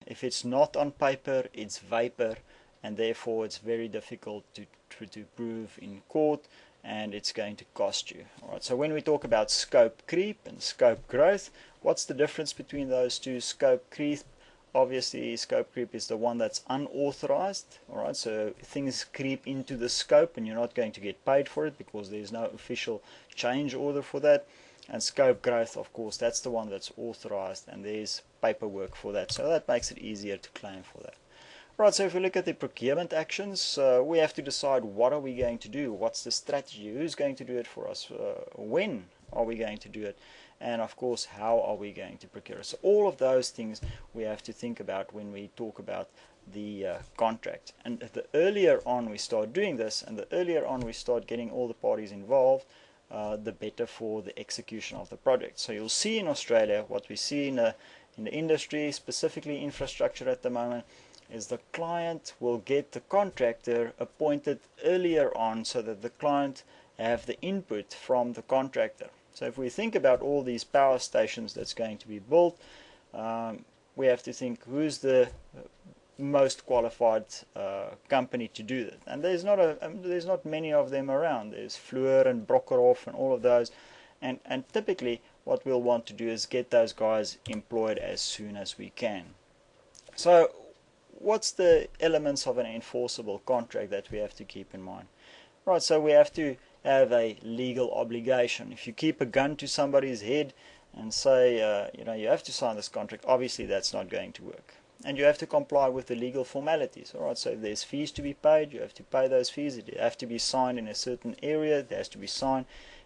If it's not on paper, it's vapor, and therefore it's very difficult to prove in court, and it's going to cost you. Alright, so when we talk about scope creep and scope growth, what's the difference between those two? Scope creep, obviously scope creep is the one that's unauthorized. Alright, so things creep into the scope and you're not going to get paid for it because there's no official change order for that. And scope growth, of course, that's the one that's authorized and there's paperwork for that, so that makes it easier to claim for that. Right, so if we look at the procurement actions, we have to decide what are we going to do, what's the strategy, who's going to do it for us, when are we going to do it, and of course how are we going to procure it. So all of those things we have to think about when we talk about the contract. And the earlier on we start doing this, and the earlier on we start getting all the parties involved, the better for the execution of the project. So you'll see in Australia, what we see in the industry, specifically infrastructure at the moment, is the client will get the contractor appointed earlier on so that the client have the input from the contractor. So if we think about all these power stations that's going to be built, we have to think who's the most qualified company to do that, and there's not many of them around. There's Fluor and Brockerhoff and all of those, and typically what we'll want to do is get those guys employed as soon as we can. So what's the elements of an enforceable contract that we have to keep in mind? Right, so we have to have a legal obligation. If you keep a gun to somebody's head and say you have to sign this contract, obviously that's not going to work. And you have to comply with the legal formalities. Alright, so if there's fees to be paid, you have to pay those fees. It have to be signed in a certain area, it has to be signed.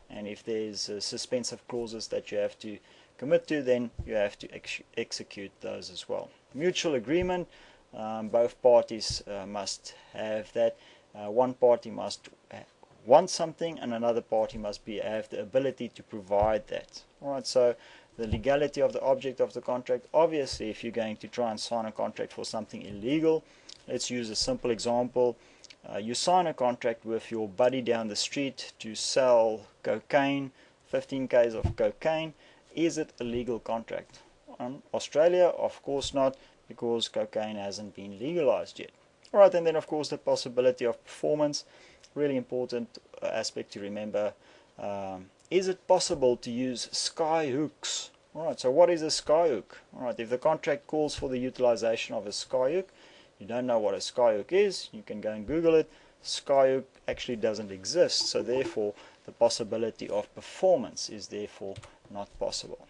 And if there's suspensive clauses that you have to commit to, then you have to execute those as well. Mutual agreement, both parties must have that. One party must want something and another party must have the ability to provide that. Alright, so the legality of the object of the contract, obviously if you're going to try and sign a contract for something illegal, let's use a simple example. You sign a contract with your buddy down the street to sell cocaine, 15 k's of cocaine. Is it a legal contract? Australia, of course not, because cocaine hasn't been legalized yet. Alright, and then of course the possibility of performance, really important aspect to remember. Is it possible to use sky hooks? Alright, so what is a sky hook? Alright, if the contract calls for the utilization of a sky hook, you don't know what a sky hook is, you can go and Google it. Sky hook actually doesn't exist, so therefore the possibility of performance is therefore not possible.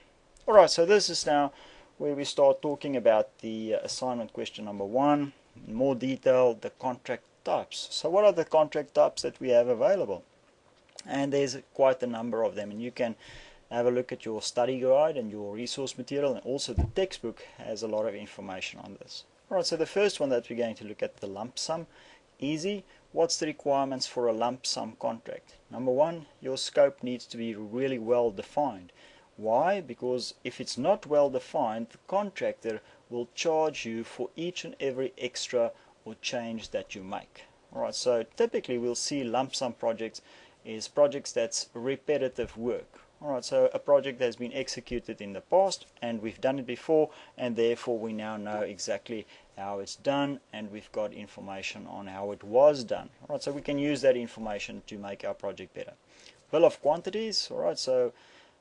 Alright, so this is now where we start talking about the assignment question number 1, in more detail, the contract types. So what are the contract types that we have available? And there's quite a number of them, and you can have a look at your study guide and your resource material, and also the textbook has a lot of information on this. Alright, so the first one that we're going to look at, the lump sum. Easy. What's the requirements for a lump sum contract? Number 1, your scope needs to be really well defined. Why? Because if it's not well defined, the contractor will charge you for each and every extra or change that you make. Alright, so typically we'll see lump sum projects is projects that's repetitive work. Alright, so a project that's been executed in the past and we've done it before, and therefore we now know exactly how it's done and we've got information on how it was done. Alright, so we can use that information to make our project better. Bill of quantities. Alright, so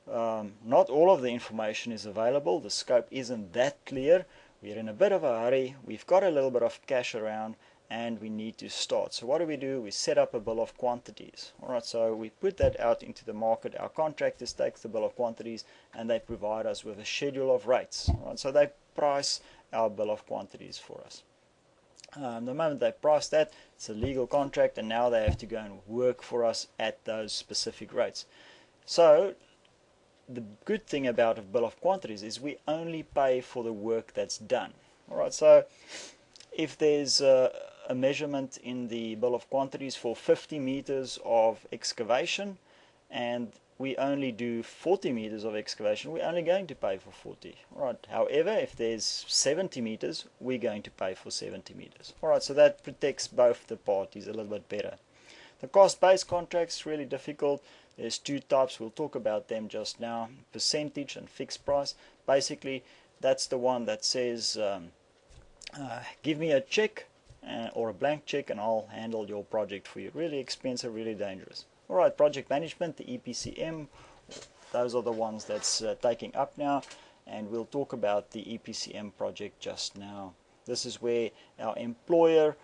not all of the information is available. The scope isn't that clear. We're in a bit of a hurry. We've got a little bit of cash around and we need to start. So what do? We set up a bill of quantities. Alright, so we put that out into the market. Our contractors take the bill of quantities and they provide us with a schedule of rates. Alright, so they price our bill of quantities for us. The moment they price that, it's a legal contract, and now they have to go and work for us at those specific rates. So the good thing about a bill of quantities is we only pay for the work that's done. Alright, so if there's a measurement in the bill of quantities for 50 meters of excavation and we only do 40 meters of excavation, we're only going to pay for 40. Alright, however, if there's 70 meters, we're going to pay for 70 meters. Alright, so that protects both the parties a little bit better. The cost-based contracts, really difficult. There's two types, we'll talk about them just now, percentage and fixed price. Basically, that's the one that says give me a check or a blank check and I'll handle your project for you. Really expensive, really dangerous. Alright, project management, the EPCM, those are the ones that's taking up now, and we'll talk about the EPCM project just now. This is where our employer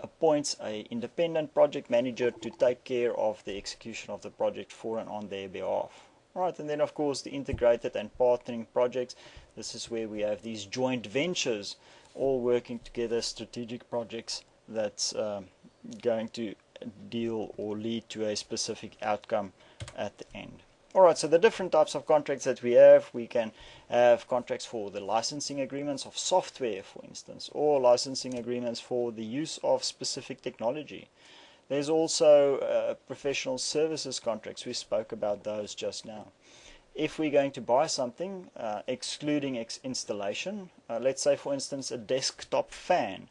appoints an independent project manager to take care of the execution of the project for and on their behalf. Right, and then of course the integrated and partnering projects. This is where we have these joint ventures all working together, strategic projects that's going to deal or lead to a specific outcome at the end. Alright, so the different types of contracts that we can have contracts for the licensing agreements of software, for instance, or licensing agreements for the use of specific technology. There's also professional services contracts. We spoke about those just now. If we're going to buy something, excluding installation, let's say for instance a desktop fan,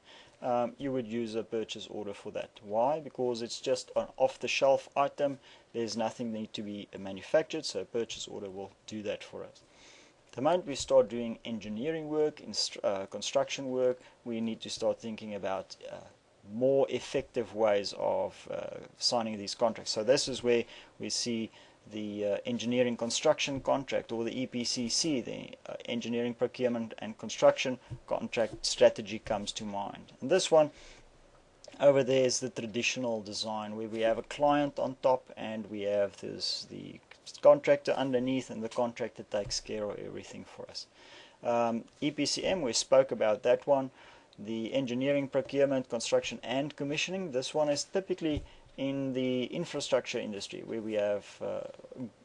you would use a purchase order for that. Why? Because it's just an off-the-shelf item. There's nothing need to be manufactured, so a purchase order will do that for us. The moment we start doing engineering work, construction work, we need to start thinking about more effective ways of signing these contracts. So this is where we see the engineering construction contract, or the EPCC, the engineering procurement and construction contract strategy, comes to mind. And this one over there is the traditional design, where we have a client on top and we have the contractor underneath, and the contractor takes care of everything for us. EPCM, we spoke about that one. The engineering, procurement, construction and commissioning, this one is typically in the infrastructure industry, where we have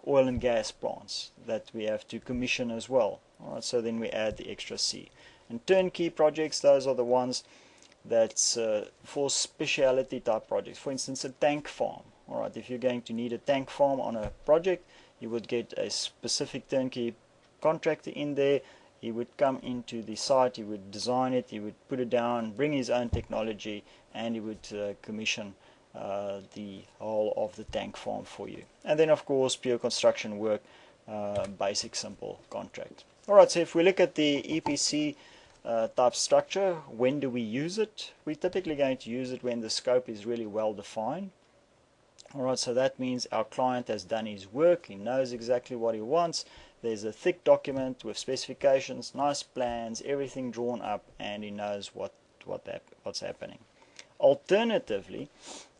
oil and gas plants that we have to commission as well. Alright, so then we add the extra C. And turnkey projects, those are the ones that's for speciality type projects. For instance, a tank farm. Alright, if you're going to need a tank farm on a project, you would get a specific turnkey contractor in there. He would come into the site, he would design it, he would put it down, bring his own technology, and he would commission the whole of the tank farm for you. And then of course pure construction work, basic simple contract. Alright, so if we look at the EPC type structure, when do we use it? We're typically going to use it when the scope is really well defined. Alright, so that means our client has done his work, he knows exactly what he wants. There's a thick document with specifications, nice plans, everything drawn up, and he knows what's happening. Alternatively,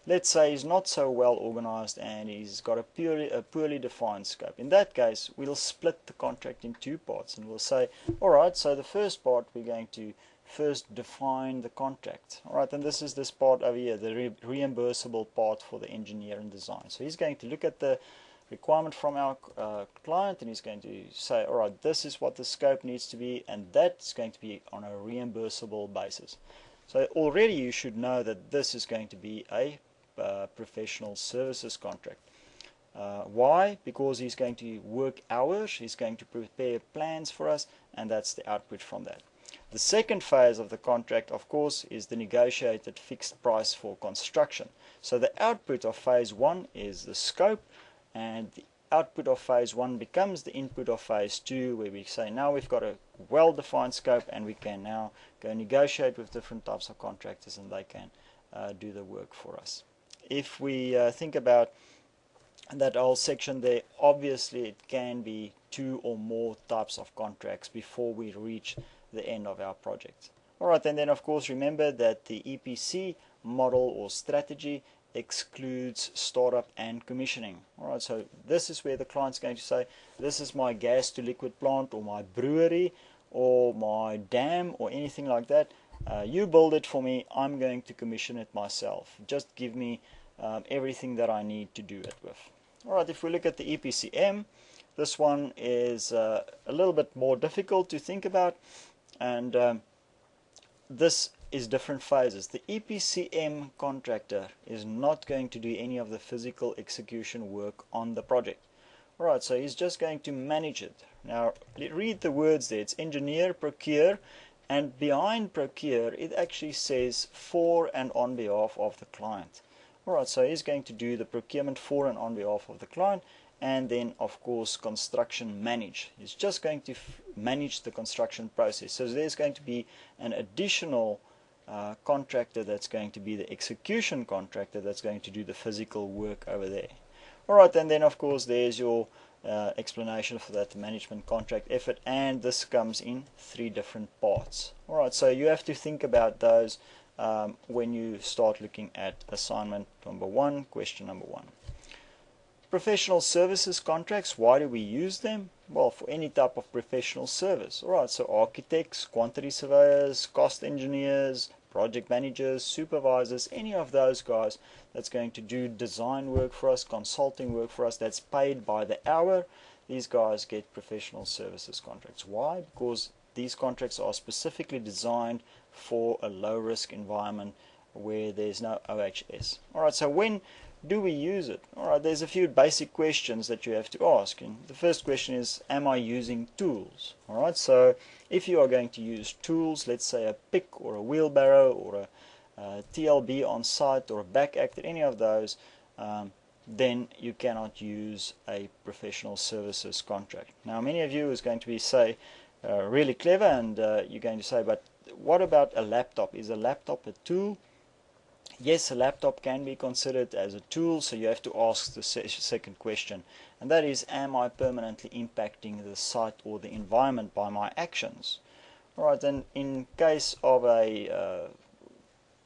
let's say he's not so well organized and he's got a poorly defined scope. In that case, we'll split the contract in two parts, and we'll say, alright, so the first part we're going to first define the contract. Alright, and this is this part over here, the reimbursable part for the engineer and design. So he's going to look at the requirement from our client, and he's going to say, alright, this is what the scope needs to be, and that's going to be on a reimbursable basis. So already you should know that this is going to be a professional services contract. Why? Because he's going to work hours, he's going to prepare plans for us, and that's the output from that. The second phase of the contract, of course, is the negotiated fixed price for construction. So the output of phase 1 is the scope, and the output of phase 1 becomes the input of phase 2, where we say now we've got a well-defined scope and we can now go negotiate with different types of contractors, and they can do the work for us. If we think about that whole section there, obviously it can be 2 or more types of contracts before we reach the end of our project. Alright, and then of course remember that the EPC model or strategy excludes startup and commissioning. Alright, so this is where the client's going to say, this is my gas to liquid plant, or my brewery, or my dam, or anything like that. You build it for me, I'm going to commission it myself. Just give me everything that I need to do it with. Alright, if we look at the EPCM, this one is a little bit more difficult to think about, and this is different phases. The EPCM contractor is not going to do any of the physical execution work on the project. Alright, so he's just going to manage it. Now read the words there, it's engineer, procure, and behind procure it actually says for and on behalf of the client. Alright, so he's going to do the procurement for and on behalf of the client, and then of course construction manage. He's just going to manage the construction process. So there's going to be an additional contractor that's going to be the execution contractor that's going to do the physical work over there. Alright, and then of course there's your explanation for that management contract effort, and this comes in 3 different parts. Alright, so you have to think about those when you start looking at assignment number 1, question number 1. Professional services contracts, why do we use them? Well, for any type of professional service. Alright, so architects, quantity surveyors, cost engineers, project managers, supervisors, any of those guys that's going to do design work for us, consulting work for us, that's paid by the hour, these guys get professional services contracts. Why? Because these contracts are specifically designed for a low risk environment where there's no OHS. Alright, so when do we use it? Alright, there's a few basic questions that you have to ask. And the first question is, am I using tools? Alright, so if you are going to use tools, let's say a pick or a wheelbarrow or a TLB on site or a back actor, any of those, then you cannot use a professional services contract. Now many of you is going to be really clever, and you're going to say, but what about a laptop? Is a laptop a tool? Yes, a laptop can be considered as a tool, so you have to ask the second question, and that is, am I permanently impacting the site or the environment by my actions? Alright, then in case of a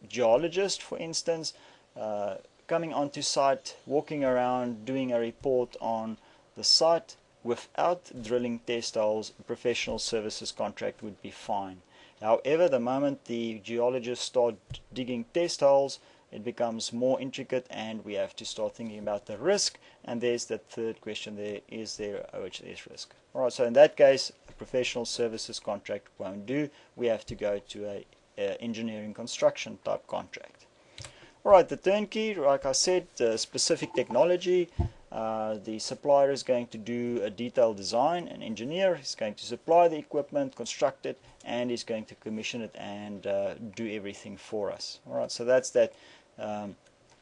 geologist, for instance, coming onto site, walking around, doing a report on the site without drilling test holes, a professional services contract would be fine. However, the moment the geologists start digging test holes, it becomes more intricate, and we have to start thinking about the risk, and there's the third question there, is there OHS risk? Alright, so in that case, a professional services contract won't do. We have to go to a engineering construction type contract. Alright, the turnkey, like I said, specific technology. The supplier is going to do a detailed design, an engineer is going to supply the equipment, construct it, and is going to commission it and do everything for us. Alright, so that's that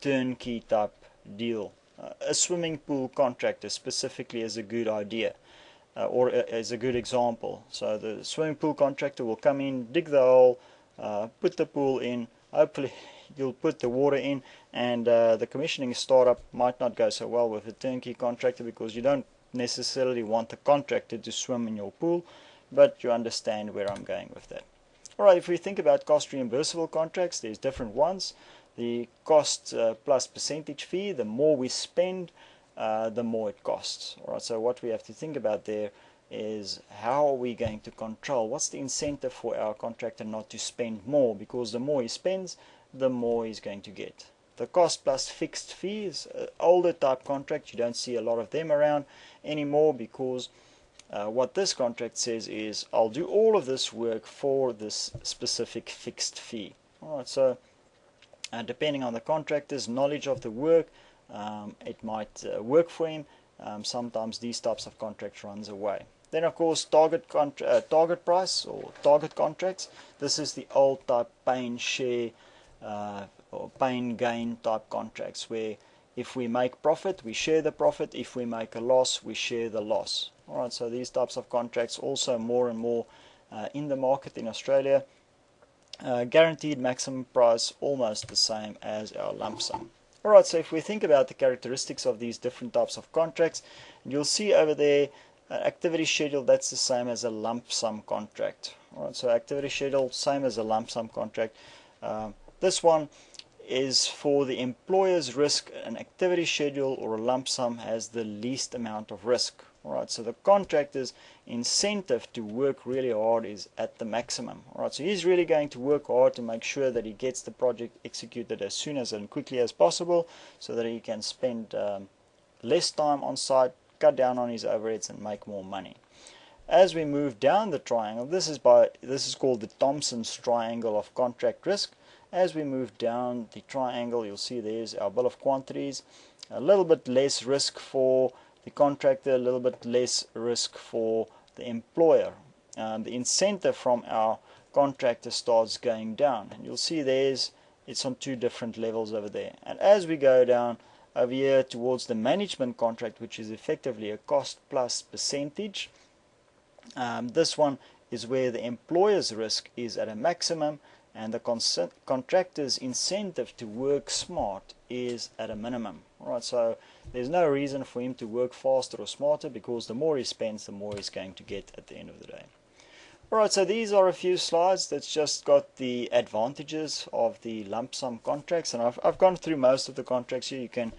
turnkey type deal. A swimming pool contractor specifically is a good idea, or as a good example. So the swimming pool contractor will come in, dig the hole, put the pool in, hopefully you'll put the water in, and the commissioning startup might not go so well with a turnkey contractor, because you don't necessarily want the contractor to swim in your pool, but you understand where I'm going with that. Alright, if we think about cost reimbursable contracts, there's different ones. The cost plus percentage fee, the more we spend, the more it costs. Alright, so what we have to think about there is, how are we going to control, what's the incentive for our contractor not to spend more, because the more he spends, the more he's going to get. The cost plus fixed fees, older type contract, you don't see a lot of them around anymore, because what this contract says is, I'll do all of this work for this specific fixed fee. Alright, so depending on the contractor's knowledge of the work, it might work for him. Sometimes these types of contracts runs away. Then of course target price or target contracts. This is the old type pain share or pain gain type contracts, where if we make profit, we share the profit. If we make a loss, we share the loss. Alright, so these types of contracts also more and more in the market in Australia. Guaranteed maximum price, almost the same as our lump sum. Alright, so if we think about the characteristics of these different types of contracts, you'll see over there activity schedule, that's the same as a lump sum contract. Alright, so activity schedule, same as a lump sum contract. This one is for the employer's risk. An activity schedule or a lump sum has the least amount of risk. Alright, so the contractor's incentive to work really hard is at the maximum. Alright, so he's really going to work hard to make sure that he gets the project executed as soon as and quickly as possible, so that he can spend less time on site, cut down on his overheads, and make more money. As we move down the triangle, this is called the Thompson's triangle of contract risk. As we move down the triangle, you'll see there's our bill of quantities. A little bit less risk for the contractor, a little bit less risk for the employer. The incentive from our contractor starts going down, and you'll see there's it's on two different levels over there. And as we go down over here towards the management contract, which is effectively a cost plus percentage, this one is where the employer's risk is at a maximum and the contractor's incentive to work smart is at a minimum. Alright, so there's no reason for him to work faster or smarter, because the more he spends, the more he's going to get at the end of the day. Alright, so these are a few slides that's just got the advantages of the lump sum contracts, and I've gone through most of the contracts here. You can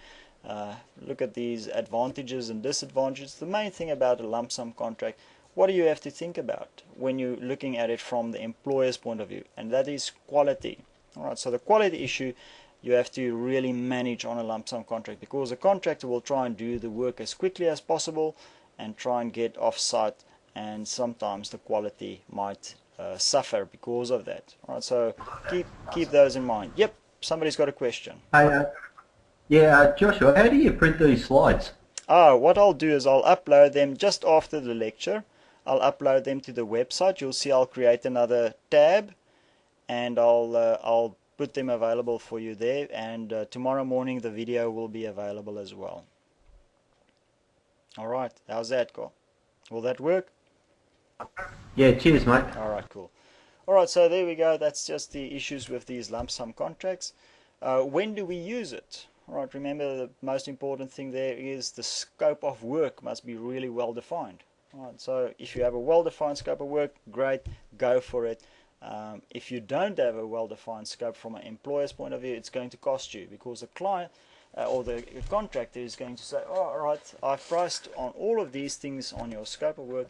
look at these advantages and disadvantages. The main thing about a lump sum contract, what do you have to think about when you're looking at it from the employer's point of view? And that is quality. Alright, so the quality issue you have to really manage on a lump sum contract, because the contractor will try and do the work as quickly as possible and try and get off site, and sometimes the quality might suffer because of that. Alright, so keep those in mind. Yep, somebody's got a question. Yeah, Joshua, how do you print these slides? What I'll do is I'll upload them just after the lecture. I'll upload them to the website. You'll see I'll create another tab, and I'll put them available for you there, and tomorrow morning the video will be available as well. Alright, how's that go? Will that work? Yeah, cheers, mate. Alright, cool. Alright, so there we go. That's just the issues with these lump sum contracts. When do we use it? Alright, remember the most important thing there is the scope of work must be really well defined. Alright, so if you have a well-defined scope of work, great, go for it. If you don't have a well-defined scope from an employer's point of view, it's going to cost you, because the client or the contractor is going to say, oh, all right, I've priced on all of these things on your scope of work.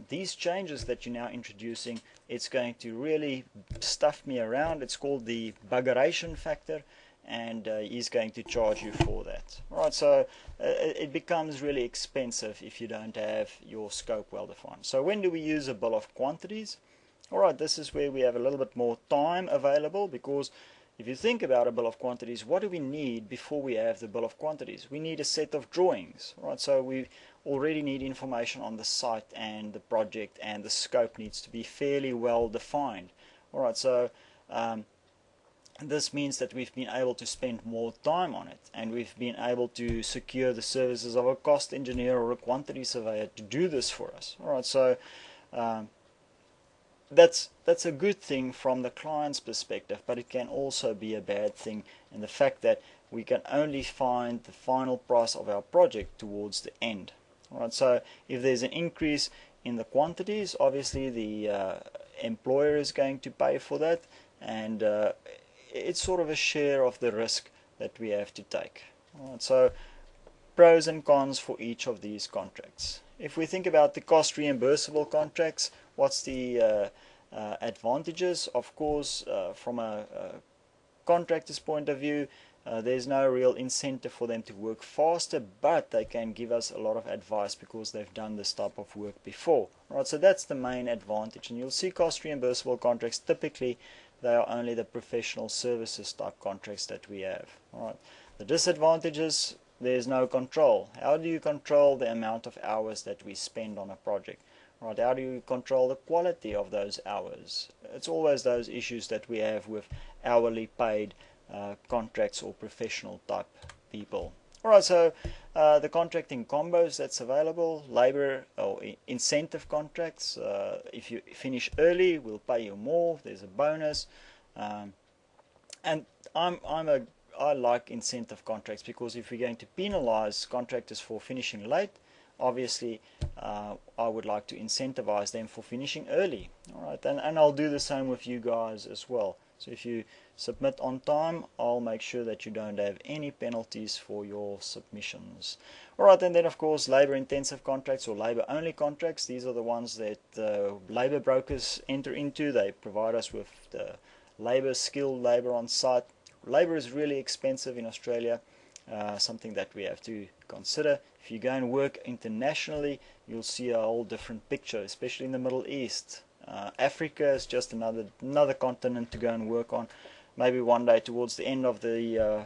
These changes that you're now introducing, it's going to really stuff me around. It's called the buggeration factor, and he's going to charge you for that. All right, so it becomes really expensive if you don't have your scope well defined. So when do we use a bill of quantities? Alright, this is where we have a little bit more time available, because if you think about a bill of quantities, what do we need before we have the bill of quantities? We need a set of drawings. Right? So we already need information on the site and the project, and the scope needs to be fairly well defined. Alright, so this means that we've been able to spend more time on it, and we've been able to secure the services of a cost engineer or a quantity surveyor to do this for us. Alright, so that's a good thing from the client's perspective, but it can also be a bad thing in the fact that we can only find the final price of our project towards the end. Right, so if there's an increase in the quantities, obviously the employer is going to pay for that, and it's sort of a share of the risk that we have to take. Right, so pros and cons for each of these contracts. If we think about the cost reimbursable contracts, what's the advantages? Of course, from a contractor's point of view, there's no real incentive for them to work faster, but they can give us a lot of advice because they've done this type of work before. Right, so that's the main advantage. And you'll see cost reimbursable contracts, typically they are only the professional services type contracts that we have. Right. The disadvantages, there's no control. How do you control the amount of hours that we spend on a project? Right, how do you control the quality of those hours? It's always those issues that we have with hourly paid contracts or professional type people. Alright, so the contracting combos that's available, labor or incentive contracts. If you finish early, we'll pay you more. There's a bonus, and I like incentive contracts, because if we're going to penalize contractors for finishing late, obviously I would like to incentivize them for finishing early. Alright, and I'll do the same with you guys as well. So if you submit on time, I'll make sure that you don't have any penalties for your submissions. Alright, and then of course labor intensive contracts or labor only contracts. These are the ones that labor brokers enter into. They provide us with the labor, skilled labor on site. Labor is really expensive in Australia, something that we have to consider. If you go and work internationally, you'll see a whole different picture, especially in the Middle East. Africa is just another continent to go and work on. Maybe one day towards the end of the